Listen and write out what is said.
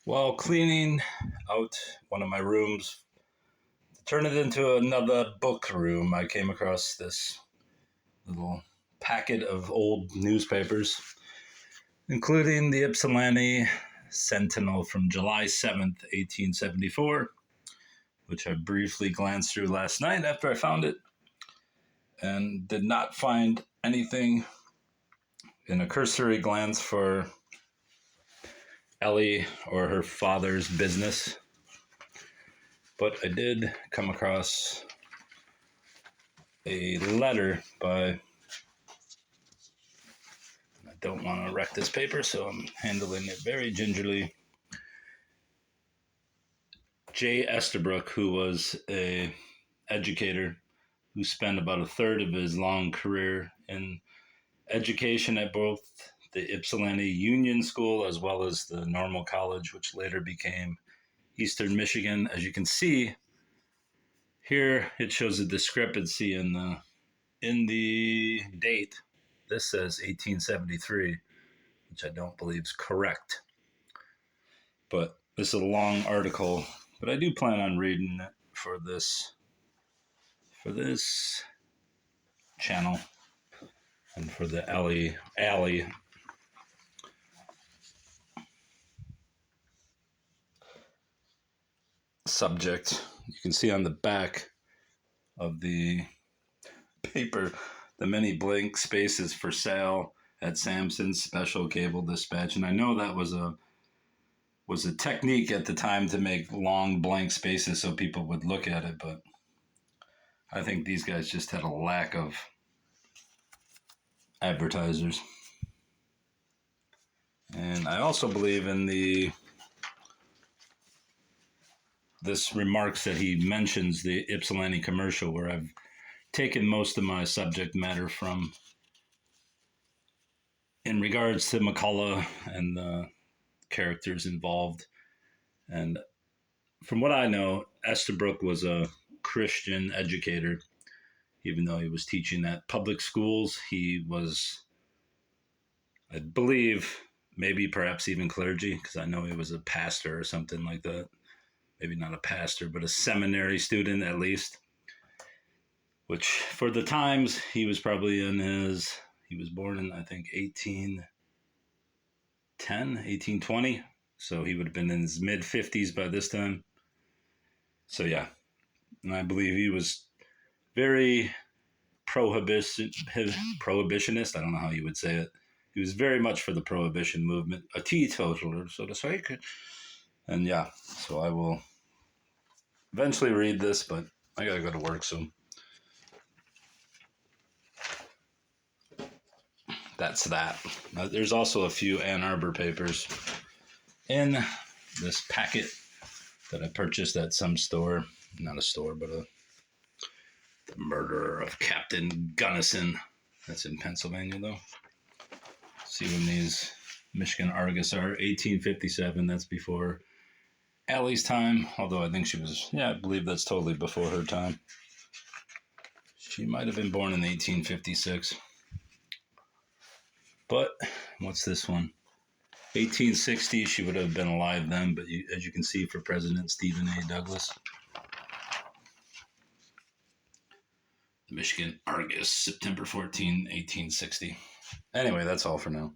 While cleaning out one of my rooms to turn it into another book room, I came across this little packet of old newspapers, including the Ypsilanti Sentinel from July 7th, 1874, which I briefly glanced through last night after I found it, and did not find anything in a cursory glance for Ellie or her father's business. But I did come across a letter by, I don't want to wreck this paper, so I'm handling it very gingerly. J. Estabrook, who was an educator who spent about a third of his long career in education at both the Ypsilanti Union School as well as the Normal College, which later became Eastern Michigan. As you can see here, it shows a discrepancy in the date. This says 1873, which I don't believe is correct. But this is a long article, but I do plan on reading it for this channel and for the Allie subject. You can see on the back of the paper the many blank spaces for sale at Samson's Special Cable Dispatch, and I know that was a technique at the time to make long blank spaces so people would look at it, but I think these guys just had a lack of advertisers. And I also believe in this remarks that he mentions the Ypsilanti commercial, where I've taken most of my subject matter from in regards to McCullough and the characters involved. And from what I know, Estabrook was a Christian educator. Even though he was teaching at public schools, he was, I believe, maybe perhaps even clergy, because I know he was a pastor or something like that. Maybe not a pastor, but a seminary student at least. Which, for the times, he was probably he was born in, I think, 1820. So he would have been in his mid-50s by this time. So yeah, and I believe he was very prohibitionist. I don't know how you would say it. He was very much for the prohibition movement, a teetotaler, so to speak. And yeah, so I will eventually read this, but I gotta go to work soon. That's that. There's also a few Ann Arbor papers in this packet that I purchased at some store. Not a store, but the murder of Captain Gunnison. That's in Pennsylvania, though. See when these Michigan Argus are. 1857, that's before Allie's time. Although I think she was, I believe that's totally before her time. She might have been born in 1856. But what's this one? 1860, she would have been alive then, but as you can see, for President Stephen A. Douglas. The Michigan Argus, September 14, 1860. Anyway, that's all for now.